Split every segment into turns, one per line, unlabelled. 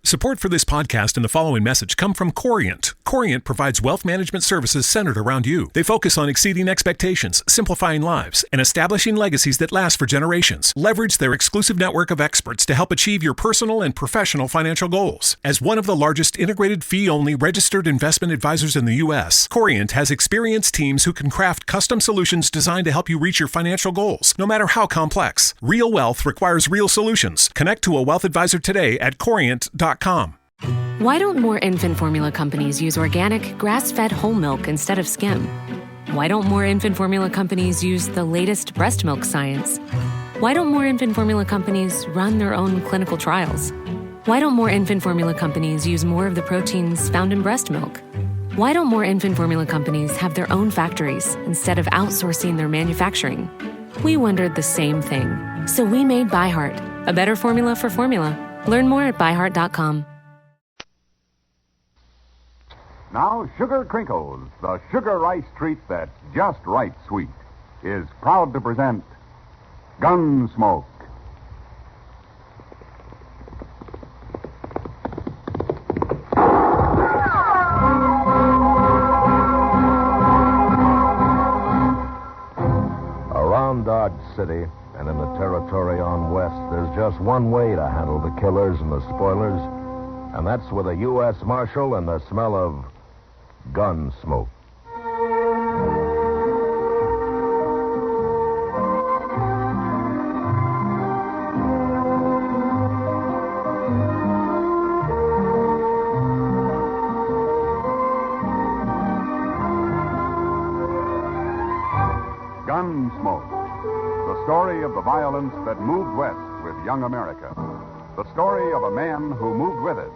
Support for this podcast and the following message come from Corient. Corient provides wealth management services centered around you. They focus on exceeding expectations, simplifying lives, and establishing legacies that last for generations. Leverage their exclusive network of experts to help achieve your personal and professional financial goals. As one of the largest integrated fee-only registered investment advisors in the U.S., Corient has experienced teams who can craft custom solutions designed to help you reach your financial goals, no matter how complex. Real wealth requires real solutions. Connect to a wealth advisor today at Corient.com.
Why don't more infant formula companies use organic, grass-fed whole milk instead of skim? Why don't more infant formula companies use the latest breast milk science? Why don't more infant formula companies run their own clinical trials? Why don't more infant formula companies use more of the proteins found in breast milk? Why don't more infant formula companies have their own factories instead of outsourcing their manufacturing? We wondered the same thing. So we made ByHeart, a better formula for formula. Learn more at byheart.com.
Now, Sugar Crinkles, the sugar rice treat that's just right sweet, is proud to present Gunsmoke.
Around Dodge City and in the territory on west, there's just one way to handle the killers and the spoilers, and that's with a U.S. Marshal and the smell of gun smoke.
Gunsmoke, the story of the violence that moved west with young America. The story of a man who moved with it,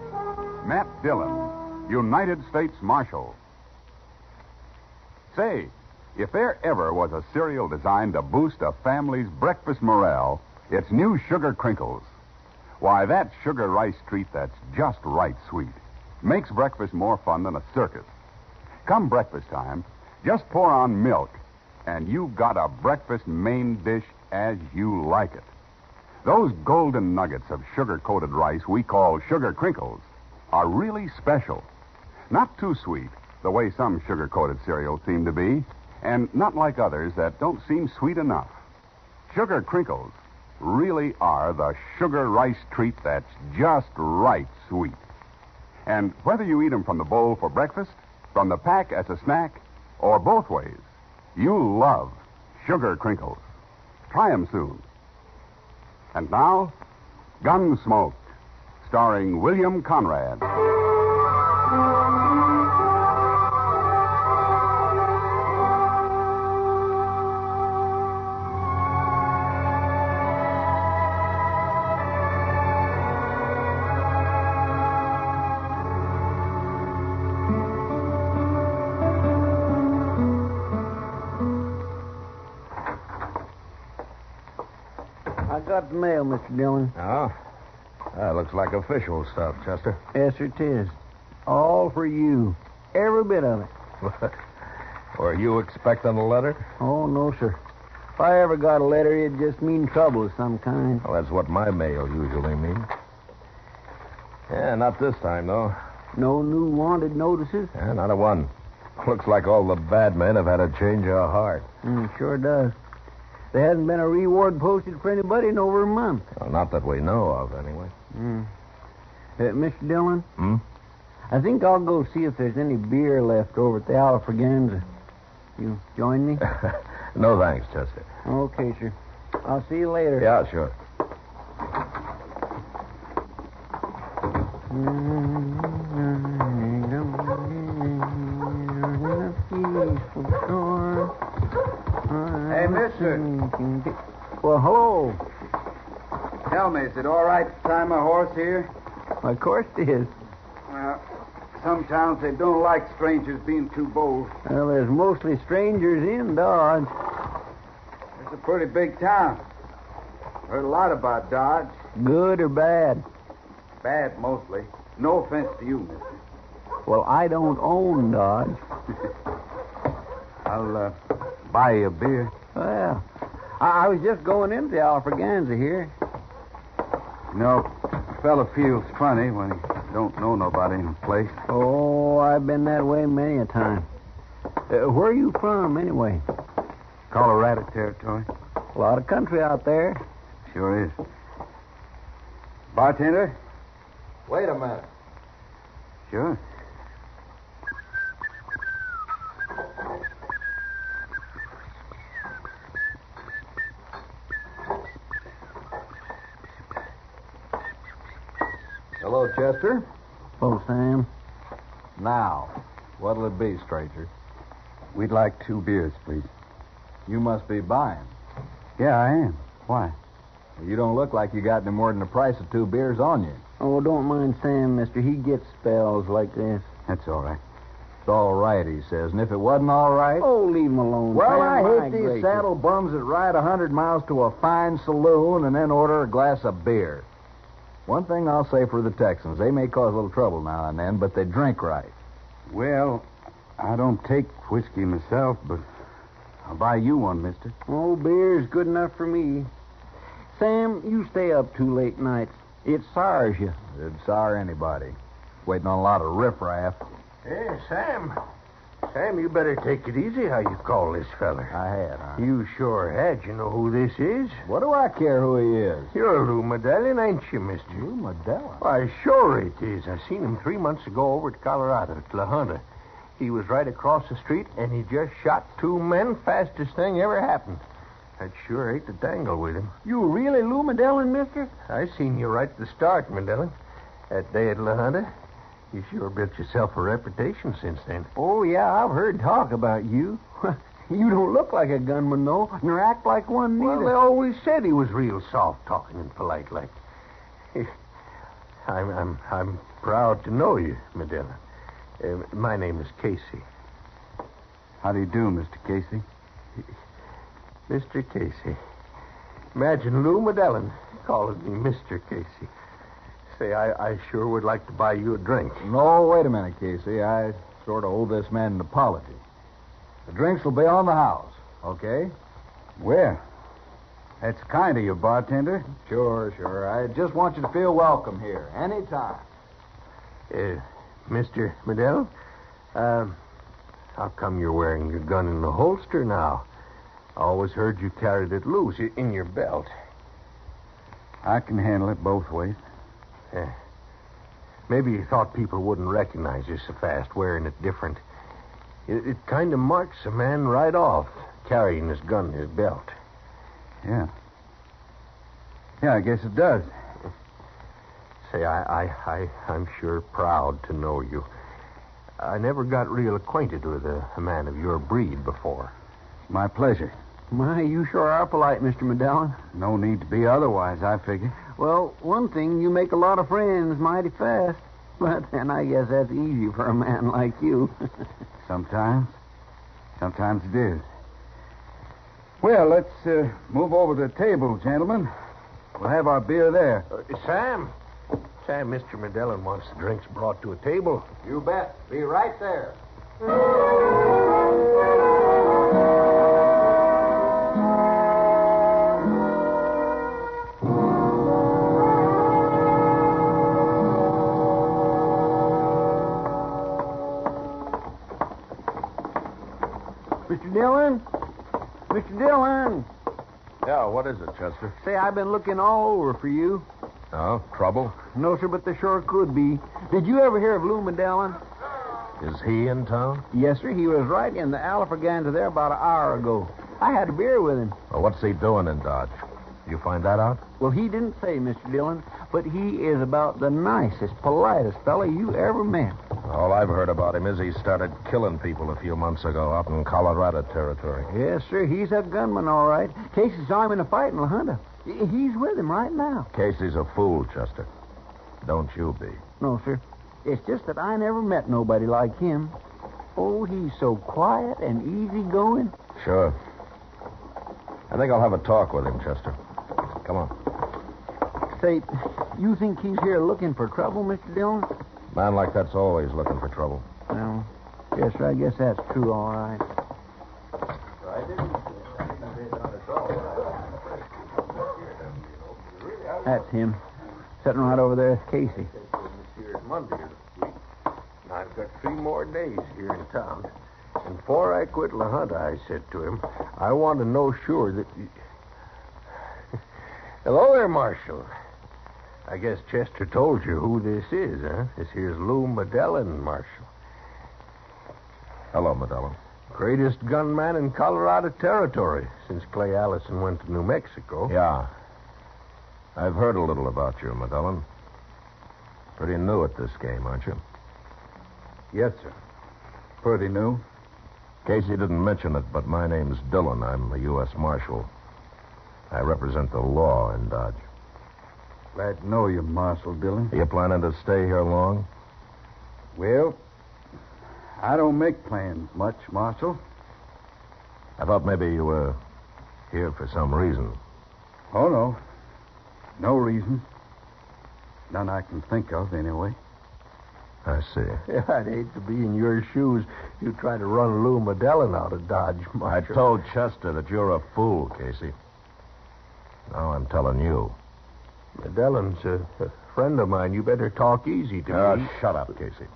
Matt Dillon, United States Marshal. Say, if there ever was a cereal designed to boost a family's breakfast morale, it's new Sugar Crinkles. Why, that sugar rice treat that's just right sweet makes breakfast more fun than a circus. Come breakfast time, just pour on milk, and you've got a breakfast main dish as you like it. Those golden nuggets of sugar-coated rice we call Sugar Crinkles are really special. Not too sweet, the way some sugar-coated cereals seem to be, and not like others that don't seem sweet enough. Sugar Crinkles really are the sugar rice treat that's just right sweet. And whether you eat them from the bowl for breakfast, from the pack as a snack, or both ways, you'll love Sugar Crinkles. Try them soon. And now, Gunsmoke, starring William Conrad.
I got the mail, Mr. Dillon.
Oh? That looks like official stuff, Chester.
Yes, sir, it is. All for you. Every bit of it.
Were you expecting a letter?
Oh, no, sir. If I ever got a letter, it'd just mean trouble of some kind.
Well, that's what my mail usually means. Yeah, not this time, though.
No new wanted notices?
Yeah, not a one. Looks like all the bad men have had a change of heart.
Sure does. There hasn't been a reward posted for anybody in over a month.
Well, not that we know of, anyway.
Mr. Dillon?
Hmm?
I think I'll go see if there's any beer left over at the Alfraganza. You join me?
No thanks, Chester.
Okay, sir. I'll see you later.
Yeah, sure.
Hey, mister.
Well, hello.
Tell me, is it all right to tie my horse here?
Of course it is.
Well, some towns, they don't like strangers being too bold.
Well, there's mostly strangers in Dodge.
It's a pretty big town. Heard a lot about Dodge.
Good or bad?
Bad, mostly. No offense to you, mister.
Well, I don't own Dodge.
I'll buy you a beer.
Well, I was just going into the Alfraganza here.
You know, a fella feels funny when he Don't know nobody in the place.
Oh, I've been that way many a time. Where are you from, anyway?
Colorado territory.
A lot of country out there.
Sure is. Bartender?
Wait a minute.
Sure.
Hello, Chester.
Oh, Sam.
Now, what'll it be, stranger?
We'd like 2 beers, please.
You must be buying.
Yeah, I am. Why?
You don't look like you got any more than the price of 2 beers on you.
Oh, don't mind Sam, mister. He gets spells like this.
That's all right.
It's all right, he says. And if it wasn't all right...
Oh, leave him alone.
Well,
Sam,
I
my
hate these
gracious.
saddle bums that ride 100 miles to a fine saloon and then order a glass of beer. One thing I'll say for the Texans, they may cause a little trouble now and then, but they drink right.
Well, I don't take whiskey myself, but I'll buy you one, mister.
Oh, beer's good enough for me. Sam, you stay up too late nights. It sours you.
It'd sour anybody. Waiting on a lot of riffraff.
Hey, Sam. Sam, you better take it easy how you call this feller.
I had, huh?
You sure had. You know who this is?
What do I care who he is?
You're Lou Medallion, ain't you, mister?
You, Medella.
Why, sure it is. I seen him 3 months ago over at Colorado, at La Junta. He was right across the street, and he just shot 2 men. Fastest thing ever happened. I'd sure hate to tangle with him.
You really Lou Medellin, mister?
I seen you right at the start, Medallion. That day at La Junta. You sure built yourself a reputation since then.
Oh, yeah, I've heard talk about you. You don't look like a gunman, though, nor act like one neither.
Well, they always said he was real soft-talking and polite like. I'm proud to know you, Medella. My name is Casey.
How do you do, Mr. Casey?
Mr. Casey. Imagine Lou Medellin calling me Mr. Casey. Say, I sure would like to buy you a drink.
No, wait a minute, Casey. I sort of owe this man an apology. The drinks will be on the house, okay?
Well, that's kind of you, bartender.
Sure. I just want you to feel welcome here, anytime.
Mr. Medellin, how come you're wearing your gun in the holster now? I always heard you carried it loose in your belt.
I can handle it both ways.
Maybe you thought people wouldn't recognize you so fast wearing it different. It kind of marks a man right off, carrying his gun in his belt.
Yeah. Yeah, I guess it does.
Say, I'm sure proud to know you. I never got real acquainted with a man of your breed before.
My pleasure.
My, you sure are polite, Mr. Medellin.
No need to be otherwise, I figure.
Well, one thing, you make a lot of friends mighty fast. But then I guess that's easy for a man like you.
Sometimes. Sometimes it is. Well, let's move over to the table, gentlemen. We'll have our beer there.
Sam, Mr. Medellin wants the drinks brought to a table.
You bet. Be right there.
Mr. Dillon? Mr. Dillon!
Yeah, what is it, Chester?
Say, I've been looking all over for you.
Oh, trouble?
No, sir, but there sure could be. Did you ever hear of Lou Medellin?
Is he in town?
Yes, sir. He was right in the Alafraganza there about an hour ago. I had a beer with him.
Well, what's he doing in Dodge? You find that out?
Well, he didn't say, Mr. Dillon, but he is about the nicest, politest fella you ever met.
All I've heard about him is he started killing people a few months ago out in Colorado territory.
Yes, sir. He's a gunman, all right. Casey saw him in a fight in La Junta. He's with him right now.
Casey's a fool, Chester. Don't you be.
No, sir. It's just that I never met nobody like him. Oh, he's so quiet and easygoing.
Sure. I think I'll have a talk with him, Chester. Come on.
Say, you think he's here looking for trouble, Mr. Dillon?
Man like that's always looking for trouble.
Well, yes, sir, I guess that's true, all right. That's him. Sitting right over there with Casey.
Monday of the week. And I've got 3 more days here in town. And before I quit La Junta, I said to him, I want to know sure that... Hello there, Marshal. I guess Chester told you who this is, huh? This here's Lou Dillon, Marshal.
Hello, Dillon.
Greatest gunman in Colorado Territory since Clay Allison went to New Mexico.
Yeah. I've heard a little about you, Dillon. Pretty new at this game, aren't you?
Yes, sir. Pretty new.
Casey didn't mention it, but my name's Dillon. I'm a U.S. Marshal. I represent the law in Dodge.
Glad to know you, Marshal Dillon.
Are you planning to stay here long?
Well, I don't make plans much, Marshal.
I thought maybe you were here for some reason.
Oh, no. No reason. None I can think of, anyway.
I see.
Yeah, I'd hate to be in your shoes. You try to run Lou Dillon out of Dodge,
I
Marshal.
told Chester that you're a fool, Casey. Now I'm telling you.
Dillon's a friend of mine. You better talk easy to me.
Shut up, Casey.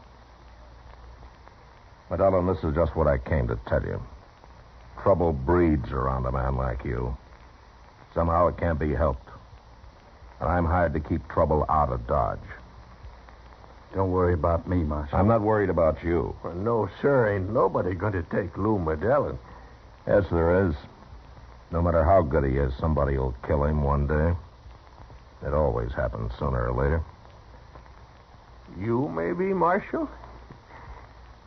Dillon, this is just what I came to tell you. Trouble breeds around a man like you. Somehow it can't be helped. And I'm hired to keep trouble out of Dodge.
Don't worry about me, Marshal.
I'm not worried about you.
Well, no, sir. Ain't nobody going to take Lou Dillon.
Yes, there is. No matter how good he is, somebody will kill him one day. It always happens sooner or later.
You, maybe, Marshal?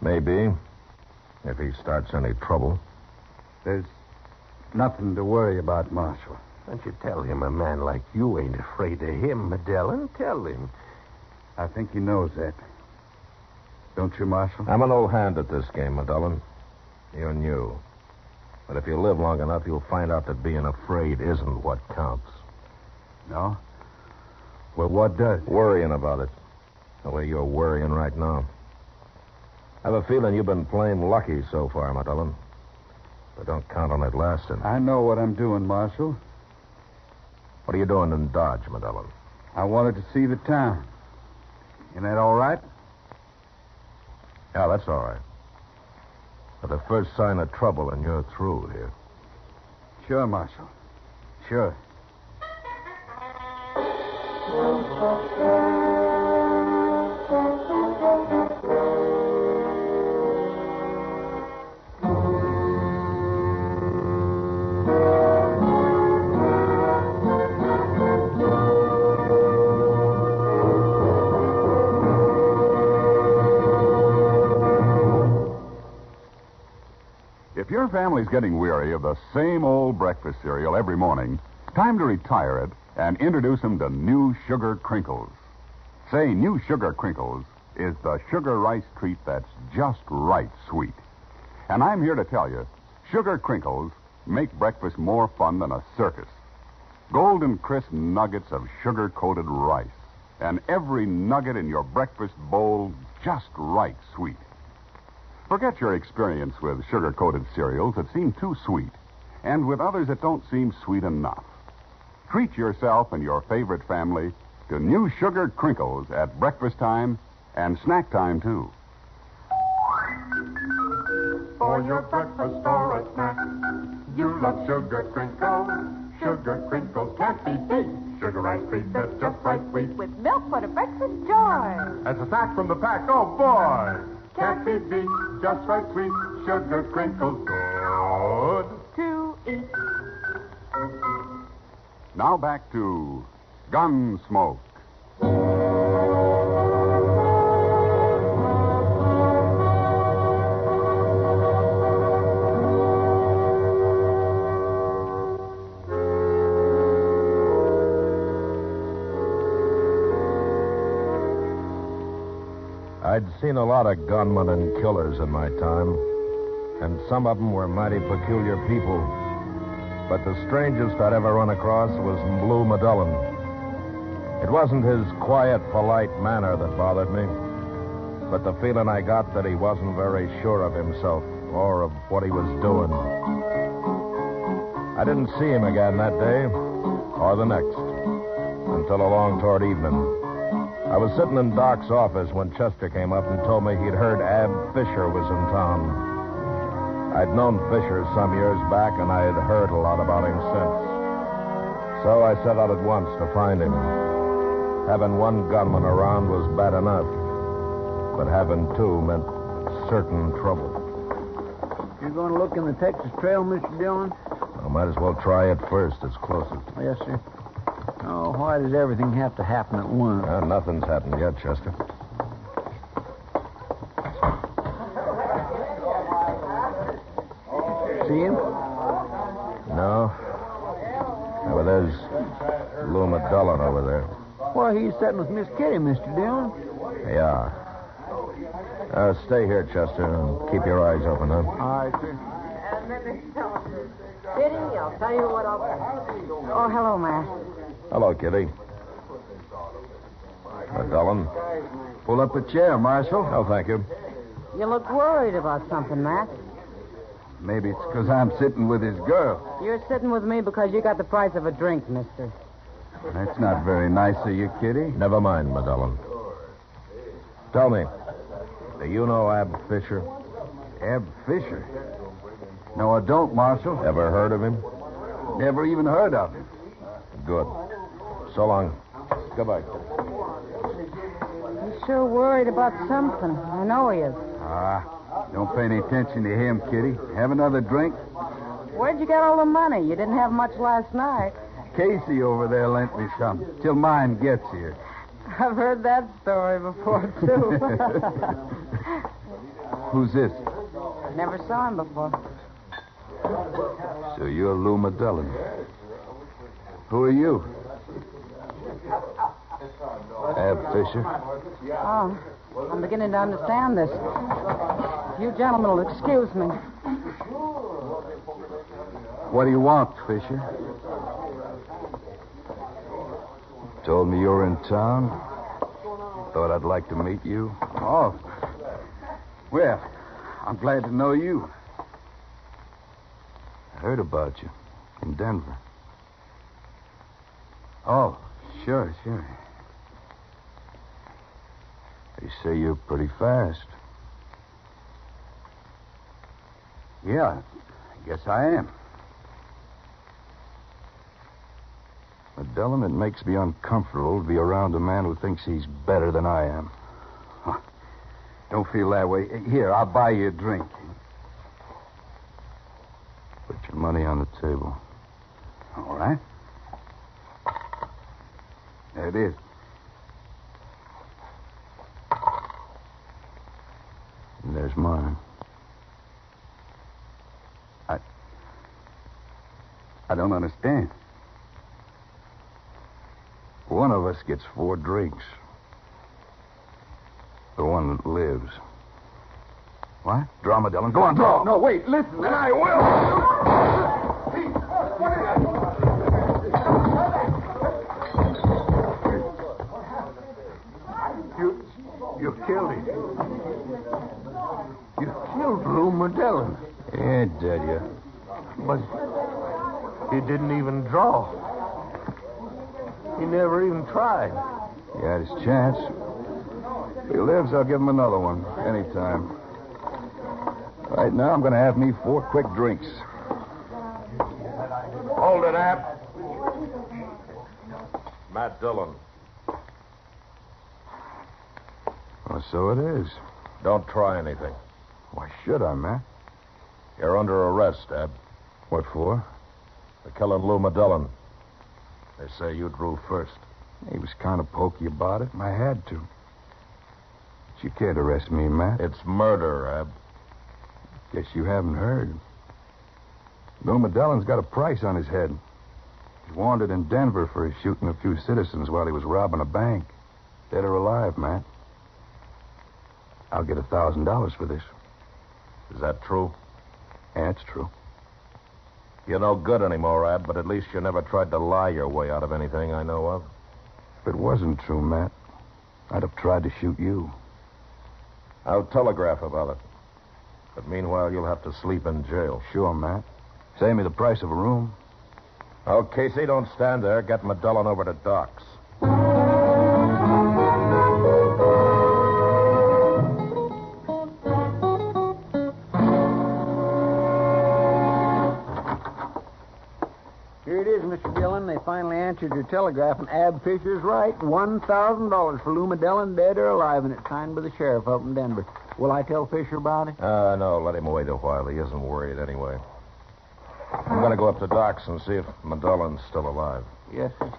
Maybe. If he starts any trouble.
There's nothing to worry about, Marshal.
Don't you tell him a man like you ain't afraid of him, Dillon. Tell him.
I think he knows that. Don't you, Marshal?
I'm an old hand at this game, Dillon. You're new. But if you live long enough, you'll find out that being afraid isn't what counts.
No? Well, what does?
Worrying about it. The way you're worrying right now. I have a feeling you've been plain lucky so far, Dillon. But don't count on it lasting.
I know what I'm doing, Marshal.
What are you doing in Dodge, Dillon?
I wanted to see the town. Isn't that all right?
Yeah, that's all right. But the first sign of trouble and you're through here.
Sure, Marshal. Sure.
If your family's getting weary of the same old breakfast cereal every morning, time to retire it and introduce them to New Sugar Crinkles. Say, New Sugar Crinkles is the sugar rice treat that's just right sweet. And I'm here to tell you, Sugar Crinkles make breakfast more fun than a circus. Golden crisp nuggets of sugar-coated rice, and every nugget in your breakfast bowl just right sweet. Forget your experience with sugar-coated cereals that seem too sweet, and with others that don't seem sweet enough. Treat yourself and your favorite family to New Sugar Crinkles at breakfast time and snack time, too.
For your breakfast or a snack, you love Sugar Crinkles. Sugar Crinkles can't be beat. Sugar rice treat that's just right sweet.
With milk for the breakfast joy.
As a snack from the pack, oh boy! Can't be beat, just right sweet. Sugar Crinkles, good
to eat.
Now back to Gunsmoke.
I'd seen a lot of gunmen and killers in my time, and some of them were mighty peculiar people. But the strangest I'd ever run across was Lou Dillon. It wasn't his quiet, polite manner that bothered me, but the feeling I got that he wasn't very sure of himself or of what he was doing. I didn't see him again that day or the next until along toward evening. I was sitting in Doc's office when Chester came up and told me he'd heard Ab Fisher was in town. I'd known Fisher some years back, and I had heard a lot about him since. So I set out at once to find him. Having one gunman around was bad enough, but having two meant certain trouble.
You're going to look in the Texas Trail, Mr. Dillon?
I might as well try it first. It's closest.
Yes, sir. Oh, why does everything have to happen at once?
Nothing's happened yet, Chester.
See him?
No. Well, there's Lou Macdonnell over there.
Well, he's sitting with Miss Kitty, Mr. Dillon.
Yeah. Stay here, Chester, and keep your eyes open, huh?
All right, sir.
Kitty, I'll tell you what I'll do. Oh, hello, Matt.
Hello, Kitty. Macdonnell.
Pull up a chair, Marshal.
Oh, thank you.
You look worried about something, Matt.
Maybe it's because I'm sitting with his girl.
You're sitting with me because you got the price of a drink, mister.
That's not very nice of you, Kitty.
Never mind, Macdonnell. Tell me, do you know Ab Fisher?
Ab Fisher? No, I don't, Marshal.
Ever heard of him?
Never even heard of him.
Good. So long. Goodbye.
He's sure worried about something. I know he is.
Don't pay any attention to him, Kitty. Have another drink?
Where'd you get all the money? You didn't have much last night.
Casey over there lent me some till mine gets here.
I've heard that story before, too.
Who's this?
Never saw him before.
So you're Lou Macdonnell. Who are you? Ab Fisher.
Oh, I'm beginning to understand this. You gentlemen will excuse me.
What do you want, Fisher? Told me you're in town. Thought I'd like to meet you. Oh. Well, I'm glad to know you. I heard about you in Denver. Oh, sure. They say you're pretty fast. Yeah, I guess I am. Dillon, it makes me uncomfortable to be around a man who thinks he's better than I am. Huh. Don't feel that way. Here, I'll buy you a drink. Put your money on the table. All right. There it is. And there's mine. I don't understand. One of us gets 4 drinks. The one that lives. What? Draw, Dillon. Go on, draw. No, wait, listen. And I will.
You killed him. You killed Lou Macdonnell.
Yeah, did you?
But he didn't even draw. He never even tried.
He had his chance. If he lives, I'll give him another one. Anytime. Right now, I'm going to have me 4 quick drinks.
Hold it, Ab. Matt Dillon.
Well, so it is.
Don't try anything.
Why should I, Matt?
You're under arrest, Ab.
What for?
For killing Lou Macdonnell. They say you drew first.
He was kind of pokey about it, and I had to. But you can't arrest me, Matt.
It's murder, Ab.
Guess you haven't heard. Lou Macdonnell's got a price on his head. He's wanted in Denver for shooting a few citizens while he was robbing a bank. Dead or alive, Matt. I'll get $1,000 for this.
Is that true?
Yeah, it's true.
You're no good anymore, Ab, but at least you never tried to lie your way out of anything I know of.
If it wasn't true, Matt, I'd have tried to shoot you.
I'll telegraph about it. But meanwhile, you'll have to sleep in jail.
Sure, Matt. Save me the price of a room.
Oh, Casey, don't stand there. Get Macdonnell over to Doc's.
answered your telegraph, and Ab Fisher's right. $1,000 for Lou Dillon, dead or alive, and it's signed by the sheriff up in Denver. Will I tell Fisher about it?
No, let him wait a while. He isn't worried anyway. I'm going to go up to Doc's and see if Macdonnell's still alive.
Yes, sir.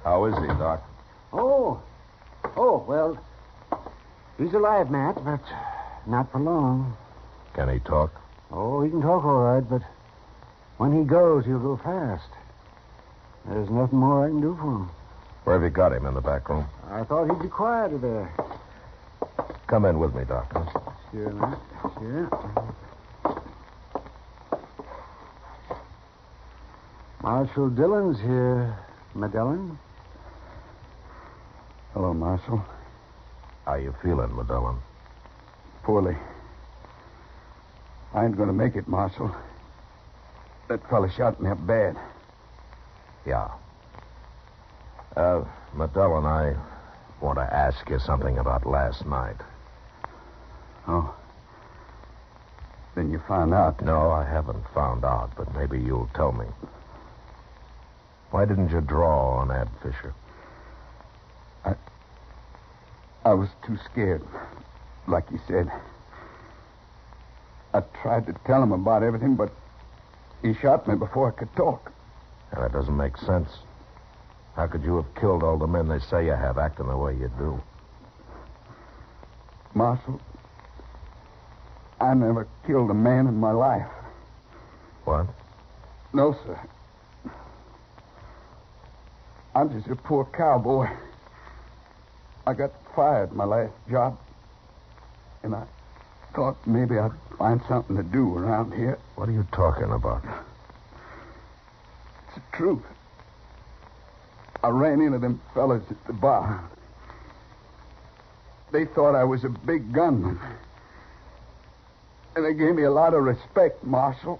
How is he, Doc?
Well, he's alive, Matt, but not for long.
Can he talk?
Oh, he can talk all right, but when he goes, he'll go fast. There's nothing more I can do for him.
Where have you got him? In the back room?
I thought he'd be quieter there.
Come in with me, Doc.
Sure, Matt. Sure. Marshal Dillon's here, Macdonnell.
Hello, Marshal.
How you feeling, Macdonnell?
Poorly. I ain't going to make it, Marshal. That fella shot me up bad.
Yeah. Macdonnell, I want to ask you something about last night.
Oh. Then you found out.
No, I haven't found out, but maybe you'll tell me. Why didn't you draw on Ab Fisher?
I was too scared, like you said. I tried to tell him about everything, but he shot me before I could talk.
And that doesn't make sense. How could you have killed all the men they say you have, acting the way you do?
Marshal, I never killed a man in my life.
What?
No, sir. I'm just a poor cowboy. I got fired my last job, and I thought maybe I'd find something to do around here.
What are you talking about?
It's the truth. I ran into them fellas at the bar. They thought I was a big gunman. And they gave me a lot of respect, Marshal.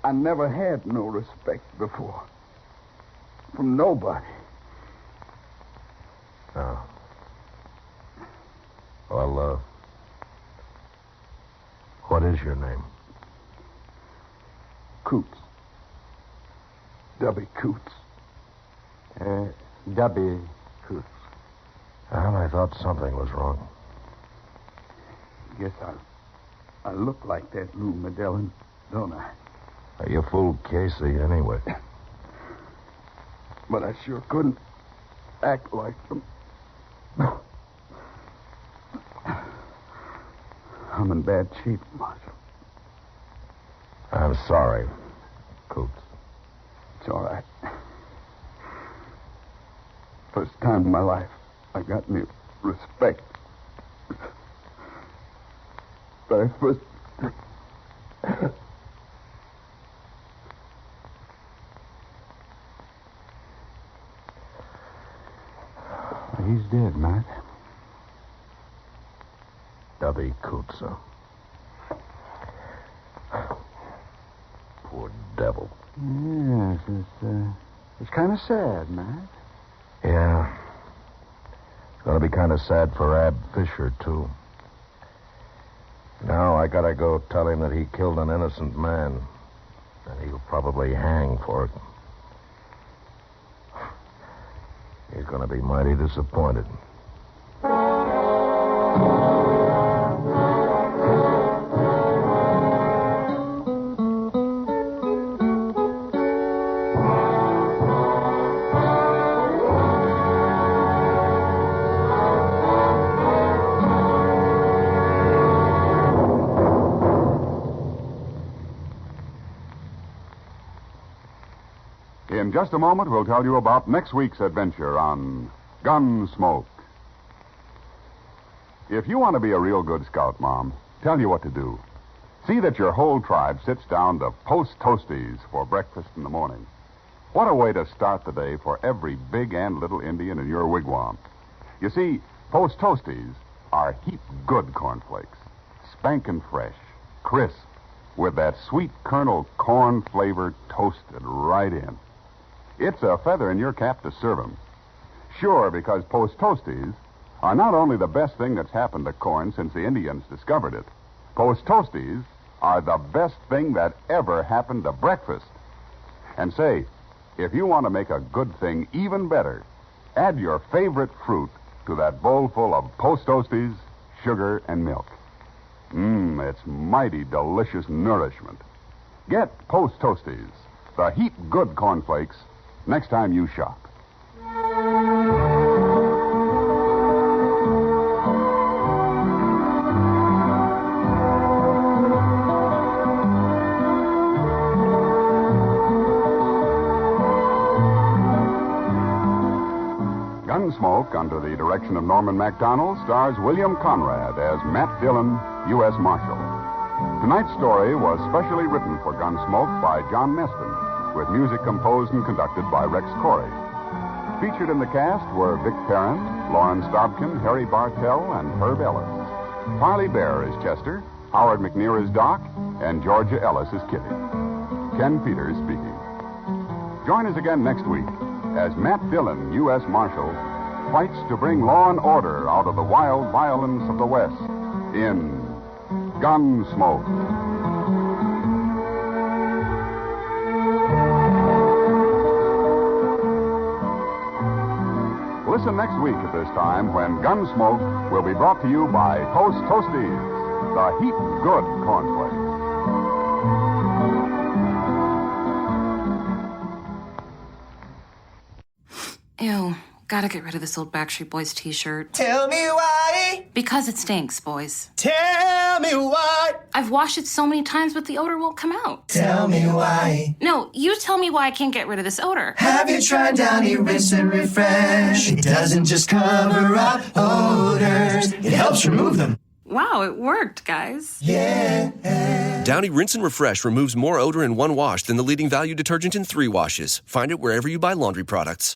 I never had no respect before. From nobody.
Oh. Well, what is your name?
Coots. W. Coots.
W. Coots.
Well, I thought something was wrong.
Guess I look like that Lou Macdonnell, don't I?
You fooled Casey anyway.
But I sure couldn't act like them. I'm in bad shape, Marshal.
I'm sorry, Coots.
It's all right. First time in my life I got any respect. Very first... He's dead, Matt.
W. Coots, huh? Poor devil.
Yes, it's kind of sad, Matt.
Yeah. It's going to be kind of sad for Ab Fisher, too. Now I gotta go tell him that he killed an innocent man. And he'll probably hang for it. He's going to be mighty disappointed.
In just a moment, we'll tell you about next week's adventure on Gunsmoke. If you want to be a real good scout, Mom, tell you what to do. See that your whole tribe sits down to post toasties for breakfast in the morning. What a way to start the day for every big and little Indian in your wigwam. You see, post toasties are heap good cornflakes. Spankin' fresh, crisp, with that sweet kernel corn flavor toasted right in. It's a feather in your cap to serve 'em. Sure, because Post Toasties are not only the best thing that's happened to corn since the Indians discovered it, Post Toasties are the best thing that ever happened to breakfast. And say, if you want to make a good thing even better, add your favorite fruit to that bowl full of Post Toasties, sugar, and milk. It's mighty delicious nourishment. Get Post Toasties, the heap good cornflakes, next time you shop. Gunsmoke, under the direction of Norman Macdonnell, stars William Conrad as Matt Dillon, U.S. Marshal. Tonight's story was specially written for Gunsmoke by John Meston, with music composed and conducted by Rex Corey. Featured in the cast were Vic Perrin, Lauren Stobkin, Harry Bartell, and Herb Ellis. Parley Bear is Chester, Howard McNear is Doc, and Georgia Ellis is Kitty. Ken Peters speaking. Join us again next week as Matt Dillon, U.S. Marshal, fights to bring law and order out of the wild violence of the West in Gunsmoke. Listen next week at this time when Gunsmoke will be brought to you by Post Toasties, the heap good cornflakes.
Ew, gotta get rid of this old Backstreet Boys t-shirt.
Tell me why.
Because it stinks, boys.
Tell me why.
I've washed it so many times, but the odor won't come out.
Tell me why.
No, you tell me why I can't get rid of this odor.
Have you tried Downy Rinse and Refresh? It doesn't just cover up odors, it helps remove them.
Wow, it worked, guys.
Yeah.
Downy Rinse and Refresh removes more odor in one wash than the leading value detergent in 3 washes. Find it wherever you buy laundry products.